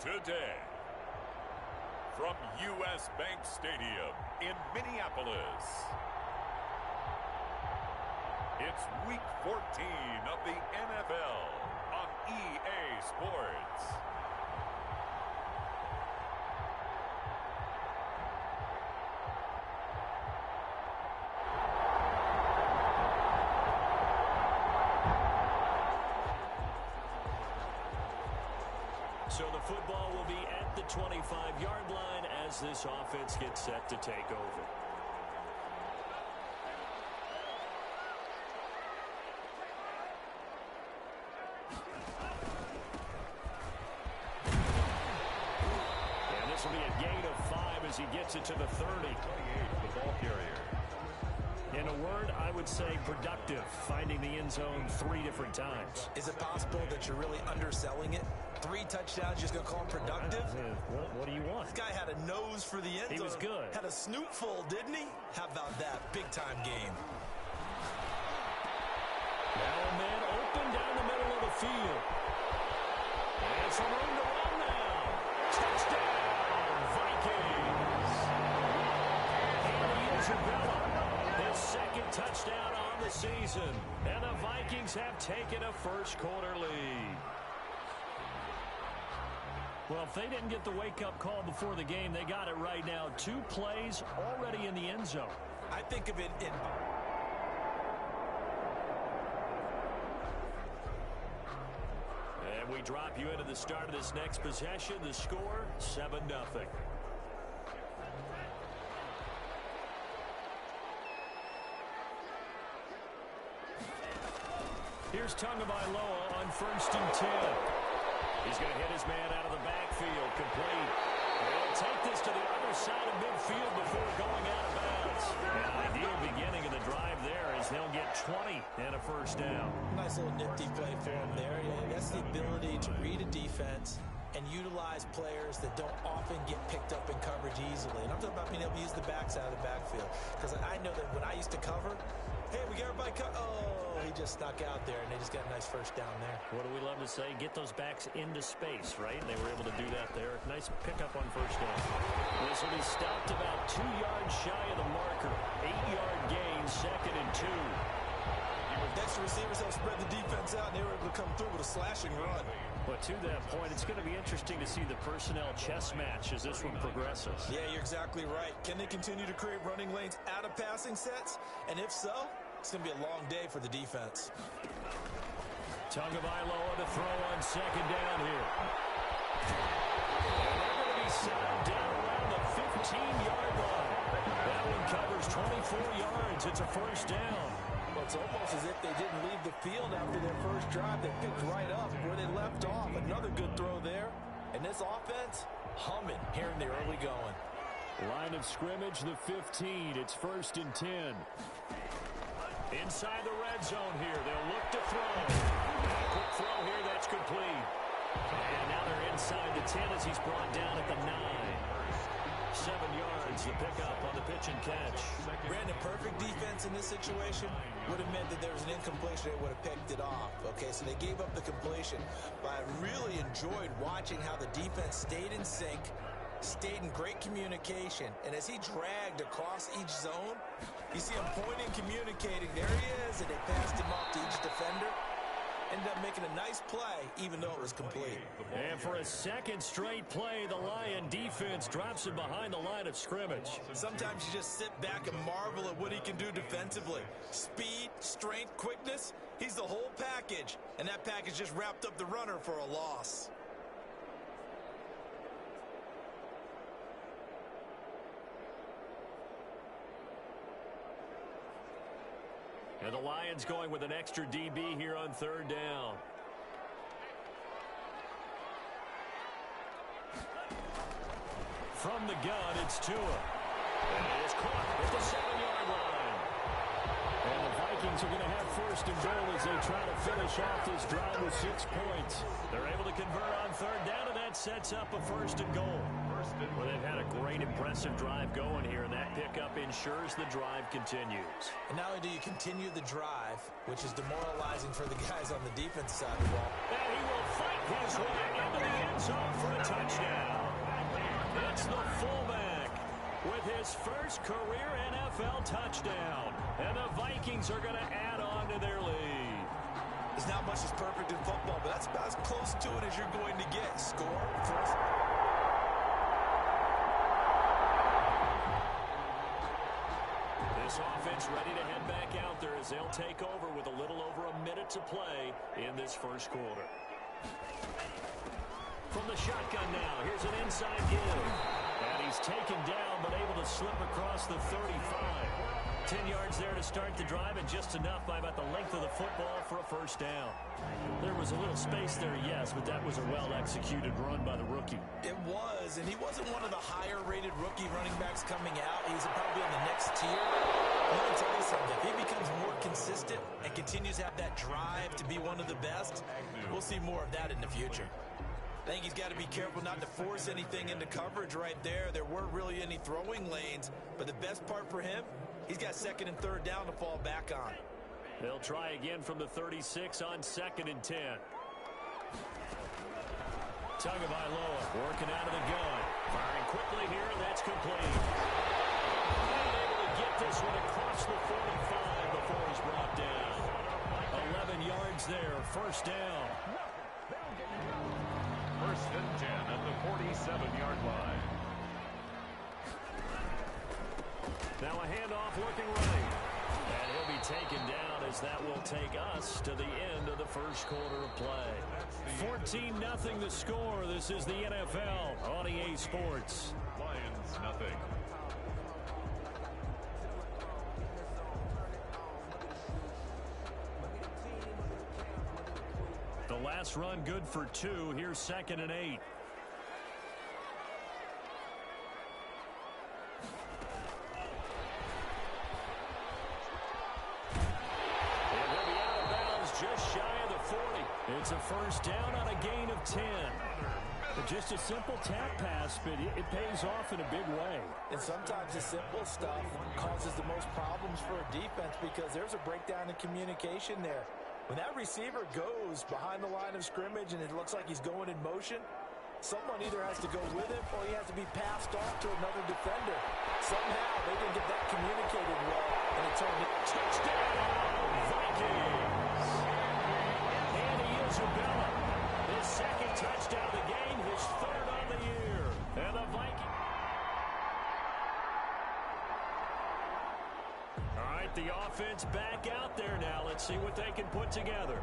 today. From U.S. Bank Stadium in Minneapolis, it's Week 14 of the NFL on EA Sports. So the football will be at the 25-yard line as this offense gets set to take over. And this will be a gain of 5 as he gets it to the 30. 28, the ball carrier. In a word, I would say productive, finding the end zone 3 different times. Is it possible that you're really underselling it? 3 touchdowns, just going to call him productive? What do you want? This guy had a nose for the end zone. He was good. Had a snootful, didn't he? How about that? Big-time game. Now a man open down the middle of the field. And some room to run now. Touchdown, Vikings. And Isabella. His second touchdown on the season. And the Vikings have taken a first-quarter lead. Well, if they didn't get the wake-up call before the game, they got it right now. 2 plays already in the end zone. I think of it in... And we drop you into the start of this next possession. The score, 7-0. Here's Tagovailoa on 1st and 10. He's going to hit his man out of the backfield, complete. He'll take this to the other side of midfield before going out of bounds. An ideal beginning of the drive there as they'll get 20 and a first down. Nice little nifty play for him there. Yeah, that's the ability to read a defense and utilize players that don't often get picked up in coverage easily. And I'm talking about being able to use the backs out of the backfield. Because I know that when I used to cover, hey, we got everybody oh, he just snuck out there, and they just got a nice first down there. What do we love to say? Get those backs into space, right? And they were able to do that there. Nice pickup on first down. This will be stopped about 2 yards shy of the marker. 8-yard gain, 2nd and 2. Extra receivers help spread the defense out, and they were able to come through with a slashing run. But to that point, it's going to be interesting to see the personnel chess match as this one progresses. Yeah, you're exactly right. Can they continue to create running lanes out of passing sets? And if so, it's going to be a long day for the defense. Tagovailoa to throw on 2nd down here. And they're going to be set down around the 15-yard line. That one covers 24 yards. It's a first down. Well, it's almost as if they didn't leave the field after their first drive. They picked right up where they left off. Another good throw there. And this offense, humming here in the early going. Line of scrimmage, the 15. It's 1st and 10. Inside the red zone here. They'll look to throw. And a quick throw here. That's complete. And now they're inside the 10 as he's brought down at the 9. 7 yards, the pickup on the pitch and catch. Brandon, perfect defense in this situation would have meant that there was an incompletion. They would have picked it off. Okay, so they gave up the completion. But I really enjoyed watching how the defense stayed in sync, stayed in great communication. And as he dragged across each zone, you see him pointing, communicating. There he is, and they passed him off to each defender. Ended up making a nice play, even though it was complete. And for a second straight play, the Lion defense drops him behind the line of scrimmage. Sometimes you just sit back and marvel at what he can do defensively. Speed, strength, quickness, he's the whole package. And that package just wrapped up the runner for a loss. And the Lions going with an extra DB here on 3rd down. From the gun, it's Tua. And it is caught at the 7-yard line. And the Vikings are going to have 1st and goal as they try to finish off this drive with 6 points. They're able to convert on 3rd down, and that sets up a 1st and goal. Well, they've had a great, impressive drive going here, and that pickup ensures the drive continues. And not only do you continue the drive, which is demoralizing for the guys on the defense side of the ball. And he will fight his way into the end zone for a touchdown. It's the fullback with his first career NFL touchdown. And the Vikings are going to add on to their lead. There's not much that's perfect in football, but that's about as close to it as you're going to get. Score first. This offense ready to head back out there as they'll take over with a little over a minute to play in this first quarter. From the shotgun now, here's an inside give. And he's taken down, but able to slip across the 35. 10 yards there to start the drive, and just enough by about the length of the football for a first down. There was a little space there, yes, but that was a well-executed run by the rookie. It was, and he wasn't one of the higher-rated rookie running backs coming out. He's probably in the next tier. Let me tell you something. If he becomes more consistent and continues to have that drive to be one of the best, we'll see more of that in the future. I think he's got to be careful not to force anything into coverage right there. There weren't really any throwing lanes, but the best part for him, he's got second and third down to fall back on. They'll try again from the 36 on 2nd and 10. Tagovailoa working out of the gun. Firing quickly here, and that's complete. Not able to get this one across the 45 before he's brought down. 11 yards there, first down. First and 10 at the 47-yard line. Now a handoff looking right. And he'll be taken down as that will take us to the end of the first quarter of play. 14-0 the score. This is the NFL on EA Sports. Lions nothing. The last run good for 2. Here's 2nd and 8. Just shy of the 40. It's a first down on a gain of 10. Just a simple tap pass, but it pays off in a big way. And sometimes the simple stuff causes the most problems for a defense because there's a breakdown in communication there. When that receiver goes behind the line of scrimmage and it looks like he's going in motion, someone either has to go with him or he has to be passed off to another defender. Somehow they didn't get that communicated well, and it turned into touchdown, Vikings. Isabella, his second touchdown of the game, his third on the year. And the Vikings. All right, the offense back out there now. Let's see what they can put together.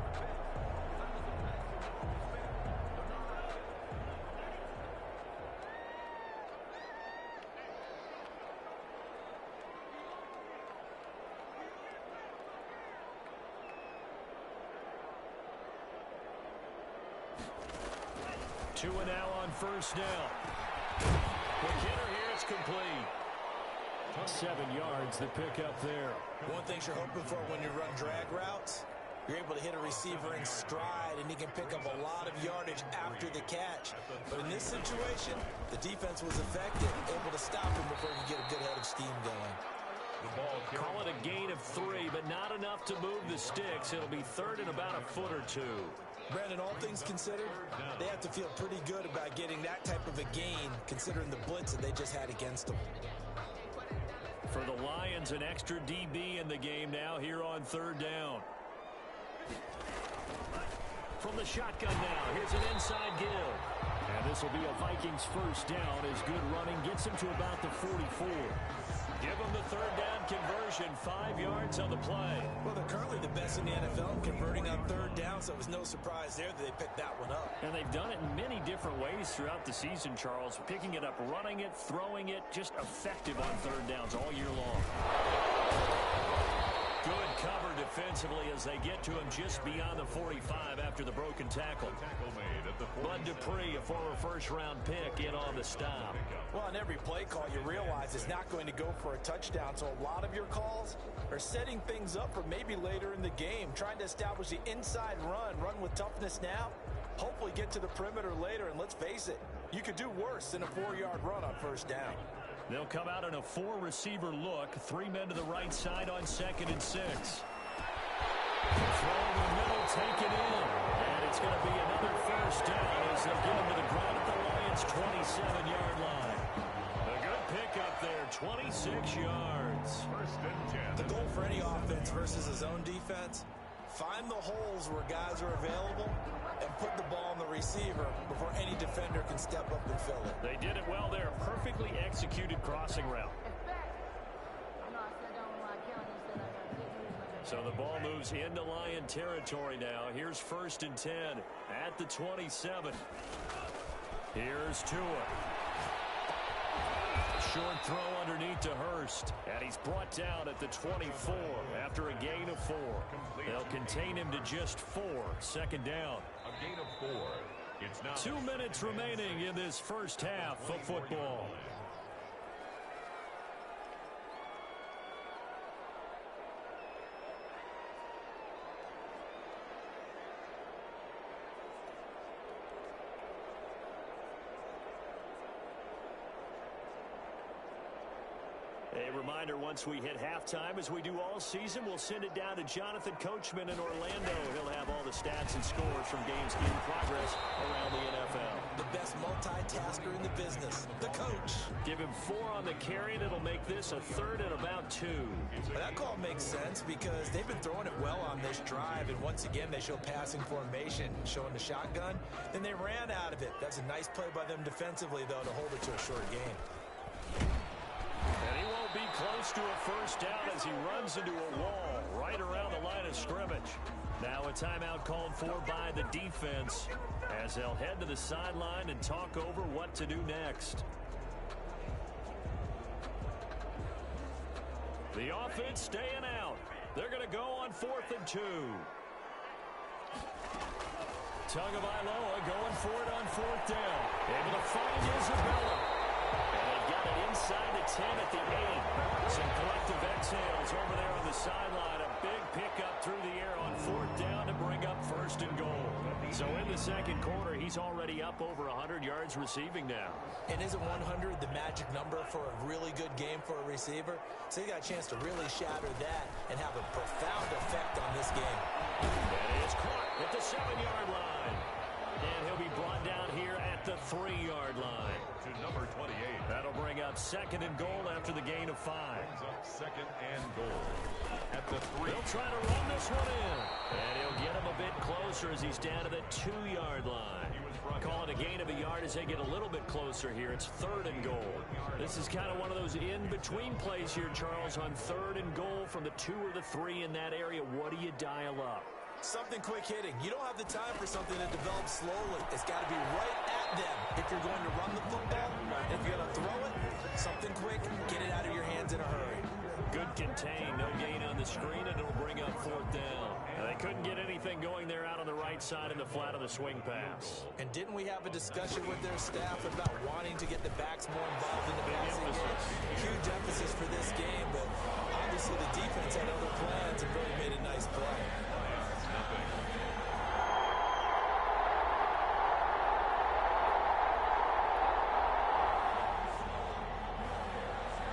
Two and now on first down. McKinnon here, it's complete. 7 yards, the pickup there. One thing you're hoping for when you run drag routes, you're able to hit a receiver in stride, and he can pick up a lot of yardage after the catch. But in this situation, the defense was effective, able to stop him before he could get a good head of steam going. Call it a gain of 3, but not enough to move the sticks. It'll be third and about a foot or two. Brandon, all things considered, they have to feel pretty good about getting that type of a gain, considering the blitz that they just had against them. For the Lions, an extra DB in the game now here on third down. From the shotgun now, here's an inside give. And this will be a Vikings first down as good running gets him to about the 44. Give them the third down conversion, 5 yards on the play. Well, they're currently the best in the NFL in converting on third down, so it was no surprise there that they picked that one up. And they've done it in many different ways throughout the season, Charles. Picking it up, running it, throwing it, just effective on third downs all year long. Good cover defensively as they get to him just beyond the 45 after the broken tackle. Bud Dupree, a former first-round pick, in on the stop. Well, on every play call, you realize it's not going to go for a touchdown, so a lot of your calls are setting things up for maybe later in the game, trying to establish the inside run with toughness now, hopefully get to the perimeter later, and let's face it, you could do worse than a 4-yard run on first down. They'll come out in a 4-receiver look, 3 men to the right side on 2nd and 6. Throw in the middle, taken in, and it's going to be another first down as they get him to the ground at the Lions' 27-yard line. A good pickup there, 26 yards. First and 10. The goal for any offense versus his own defense, find the holes where guys are available and put the ball on the receiver before any defender can step up and fill it. They did it well there. Perfectly executed crossing route. So the ball moves into Lion territory now. Here's first and 10 at the 27. Here's Tua. Short throw underneath to Hurst. And he's brought down at the 24 after a gain of 4. They'll contain him to just 4. Second down. A gain of 4. It's now 2 minutes remaining in this first half of football. A reminder, once we hit halftime, as we do all season, we'll send it down to Jonathan Coachman in Orlando. He'll have all the stats and scores from games in progress around the NFL. The best multitasker in the business, the coach. Give him 4 on the carry, and it'll make this a third and about 2. Well, that call makes sense because they've been throwing it well on this drive, and once again, they show passing formation, showing the shotgun. Then they ran out of it. That's a nice play by them defensively, though, to hold it to a short game. And he won't be close to a first down as he runs into a wall right around the line of scrimmage. Now a timeout called for by the defense as they'll head to the sideline and talk over what to do next. The offense staying out. They're going to go on 4th and 2. Tagovailoa going for it on 4th down. Able to find Isabella. And they've got it inside the 10 at the 8. Some collective exhales over there on the sideline. A big pickup through the air on 4th down to bring up 1st and goal. So in the second quarter, he's already up over 100 yards receiving now. And isn't 100 the magic number for a really good game for a receiver? So he got a chance to really shatter that and have a profound effect on this game. And it's caught at the 7-yard line. And he'll be brought down here at the 3-yard line. To number 28. That'll bring up 2nd and goal after the gain of 5. Brings up 2nd and goal. At the 3. He'll try to run this one in. And he'll get him a bit closer as he's down to the 2-yard line. Call it a gain of a yard as they get a little bit closer here. It's 3rd and goal. This is kind of one of those in-between plays here, Charles, on 3rd and goal from the 2 or the 3 in that area. What do you dial up? Something quick hitting. You don't have the time for something that develops slowly. It's got to be right at them. If you're going to run the football, if you're going to throw it, something quick, get it out of your hands in a hurry. Good contain, no gain on the screen, and it'll bring up 4th down. And they couldn't get anything going there out on the right side in the flat of the swing pass. And didn't we have a discussion with their staff about wanting to get the backs more involved in the passing game? Huge emphasis for this game, but obviously the defense had other plans and really made a nice play.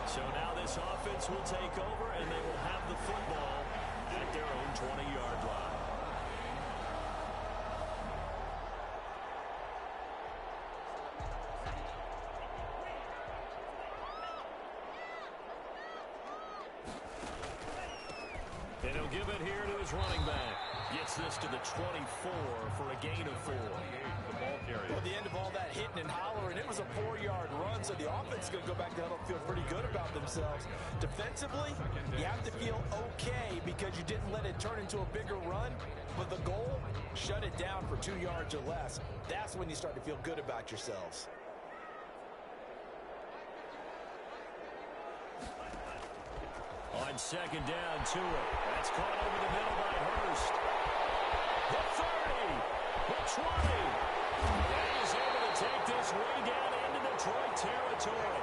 So now this offense will take over, and they will have the football at their own 20-yard line. And he'll give it here to his running back. Gets this to the 24 for a gain of 4. Well, at the end of all that hitting and hollering, it was a 4-yard run, so the offense is going to go back to huddle and feel pretty good about themselves. Defensively, you have to feel okay because you didn't let it turn into a bigger run, but the goal, shut it down for 2 yards or less. That's when you start to feel good about yourselves. On 2nd down, Tua. That's caught over the middle by Hurst. The 30, the 20. And he's able to take this way down into Detroit territory.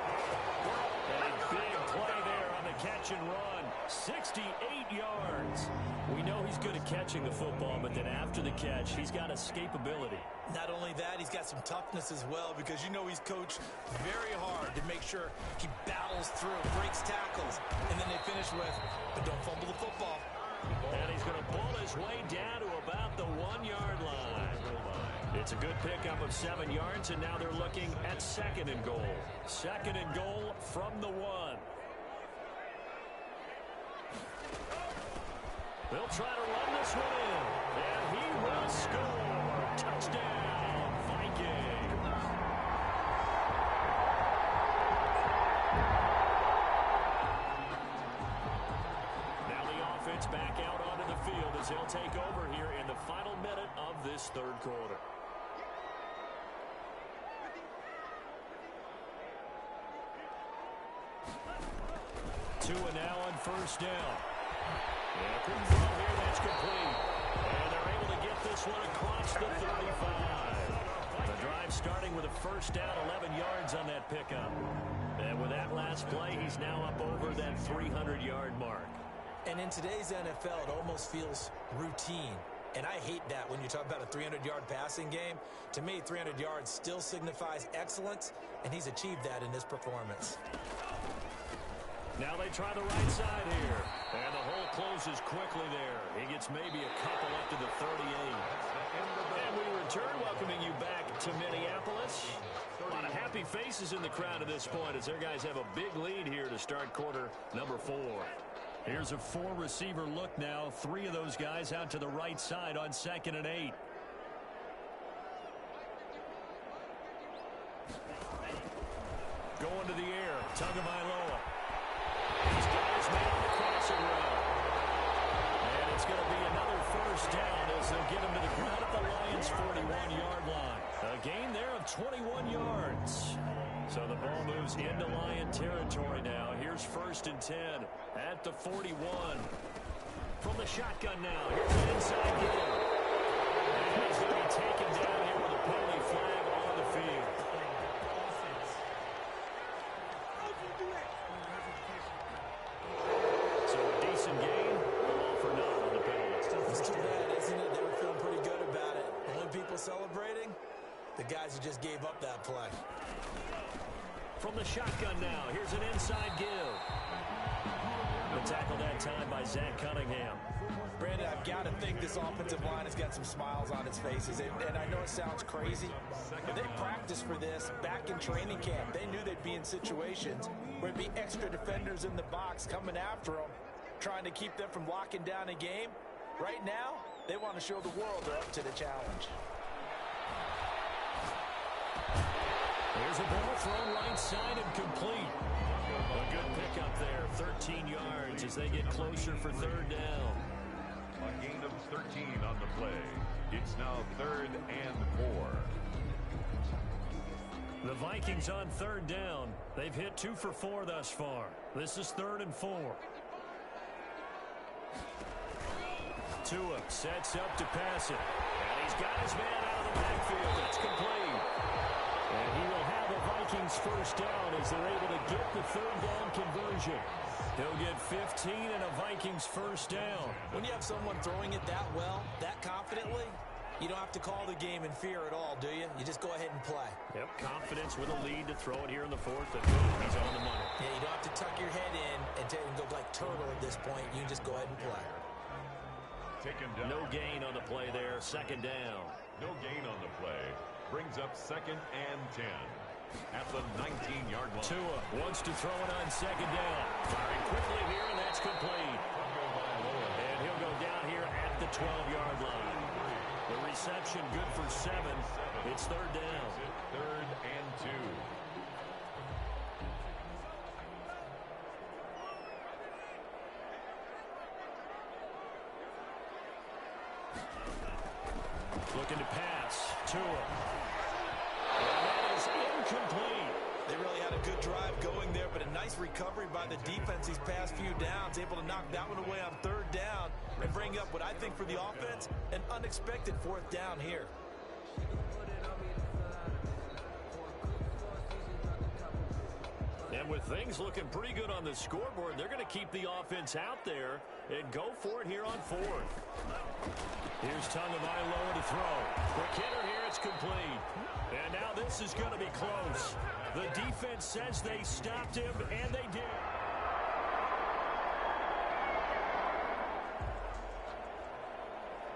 A big play there on the catch and run. 68 yards. We know he's good at catching the football, but then after the catch, he's got escapability. Not only that, he's got some toughness as well because you know he's coached very hard to make sure he battles through, breaks tackles, and then they finish with, but don't fumble the football. And he's going to pull it his way down to about the 1-yard line. It's a good pickup of 7 yards, and now they're looking at 2nd and goal. 2nd and goal from the 1. They'll try to run this one in, and he will score. Touchdown, Vikings. Now the offense back out onto the field as they'll take over here in the final minute of this 3rd quarter. Tua now on 1st down. Yeah, quick throw here, that's complete. And they're able to get this one across the 35. The drive starting with a 1st down, 11 yards on that pickup. And with that last play, he's now up over that 300-yard mark. And in today's NFL, it almost feels routine. And I hate that when you talk about a 300-yard passing game. To me, 300 yards still signifies excellence, and he's achieved that in this performance. Now they try the right side here. And the hole closes quickly there. He gets maybe a couple up to the 38. And we return, welcoming you back to Minneapolis. A lot of happy faces in the crowd at this point as their guys have a big lead here to start quarter number 4. Here's a 4-receiver look now. 3 of those guys out to the right side on 2nd and 8. Going to the air. Tagovailoa. He's got his man on the crossing route. And it's going to be another 1st down as they'll get him to the ground at the Lions' 41-yard line. A gain there of 21 yards. So the ball moves into Lion territory now. Here's 1st and 10 at the 41. From the shotgun now. Here's an inside game. And he's going to be taken down here with a penalty flag on the field. So a decent game, all for naught on the penalty. It's too bad, isn't it? They were feeling pretty good about it. The only people celebrating, the guys who just gave up that play. From the shotgun now, here's an inside give. The tackle that time by Zach Cunningham. Brandon, I've got to think this offensive line has got some smiles on its faces. And I know it sounds crazy, but they practiced for this back in training camp. They knew they'd be in situations where there'd be extra defenders in the box coming after them, trying to keep them from locking down a game. Right now, they want to show the world they're up to the challenge. There's a ball thrown right side and complete. A good pickup there, 13 yards as they get closer for 3rd down. A gain of 13 on the play. It's now 3rd and 4. The Vikings on 3rd down. They've hit 2 for 4 thus far. This is 3rd and 4. Tua sets up to pass it. And he's got his man out of the backfield. It's complete. And he will have a Vikings 1st down as they're able to get the 3rd down conversion. He'll get 15 and a Vikings 1st down. When you have someone throwing it that well, that confidently, you don't have to call the game in fear at all, do you? You just go ahead and play. Yep, confidence with a lead to throw it here in the 4th, and boom, he's on the money. Yeah, you don't have to tuck your head in and go like turtle at this point. You can just go ahead and play. Taken down. No gain on the play there, 2nd down. No gain on the play. Brings up 2nd and 10 at the 19-yard line. Tua wants to throw it on 2nd down. Firing quickly here, and that's complete. And he'll go down here at the 12-yard line. The reception good for 7. It's 3rd down. 3rd and 2. Looking to pass. Tua. And that is incomplete. They really had a good drive going there, but a nice recovery by the defense these past few downs, able to knock that one away on 3rd down and bring up what I think for the offense, an unexpected 4th down here. And with things looking pretty good on the scoreboard, they're going to keep the offense out there and go for it here on 4th. Here's Tagovailoa to throw. Quick hitter here, it's complete. And now this is going to be close. The defense says they stopped him, and they did.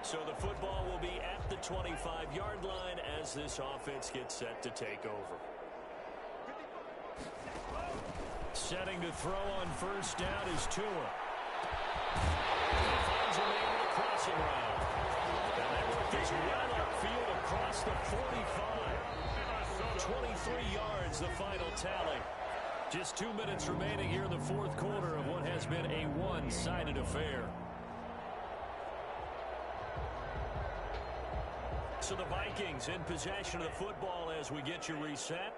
So the football will be at the 25-yard line as this offense gets set to take over. Setting to throw on first down is Tua. He finds a man with a crossing route. And they work this well upfield across the 45. 23 yards, the final tally. Just 2 minutes remaining here in the fourth quarter of what has been a one-sided affair. So the Vikings in possession of the football as we get you reset.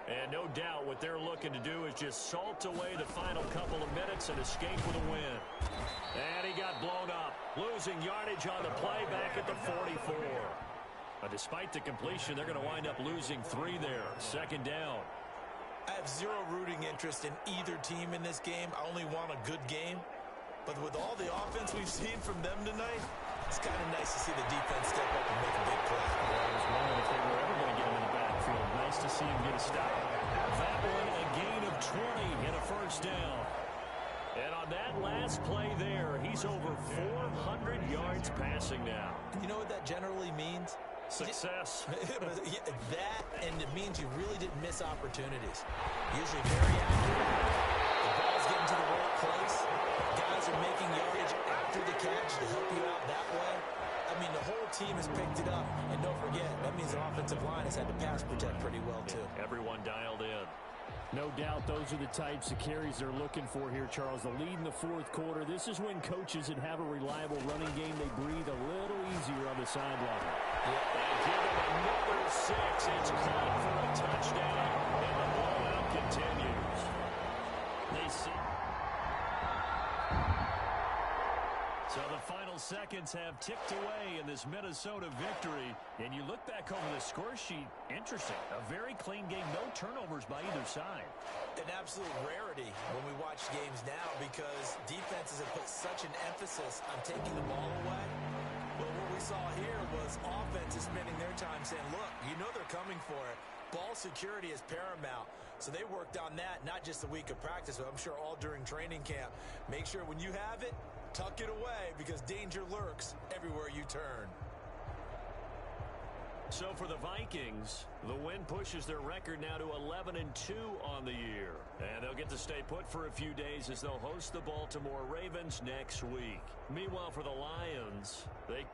And no doubt what they're looking to do is just salt away the final couple of minutes and escape with a win. And he got blown up, losing yardage on the play back at the 44. But despite the completion, they're going to wind up losing 3 there. Second down. I have zero rooting interest in either team in this game. I only want a good game. But with all the offense we've seen from them tonight, it's kind of nice to see the defense step up and make a big play. I was wondering if they were ever going to get him in the backfield. Nice to see him get a stop. That one, a gain of 20 and a first down. And on that last play there, he's over 400 yards passing now. You know what that generally means? Success. That, and it means you really didn't miss opportunities. Usually very accurate. The ball's getting to the right place. Guys are making yardage after the catch to help you out that way. I mean, the whole team has picked it up. And don't forget, that means the offensive line has had to pass protect pretty well, too. Everyone dialed in. No doubt those are the types of carries they're looking for here, Charles. The lead in the fourth quarter. This is when coaches that have a reliable running game, they breathe a little easier on the sideline. They give him another 6. It's caught for a touchdown, and the blowout continues. They see. So the final seconds have ticked away in this Minnesota victory. And you look back over the score sheet, interesting. A very clean game, no turnovers by either side. An absolute rarity when we watch games now because defenses have put such an emphasis on taking the ball away. But what we saw here was offenses spending their time saying, look, you know they're coming for it. Ball security is paramount. So they worked on that, not just a week of practice, but I'm sure all during training camp. Make sure when you have it, tuck it away because danger lurks everywhere you turn. So for the Vikings, the win pushes their record now to 11-2 on the year. And they'll get to stay put for a few days as they'll host the Baltimore Ravens next week. Meanwhile, for the Lions, they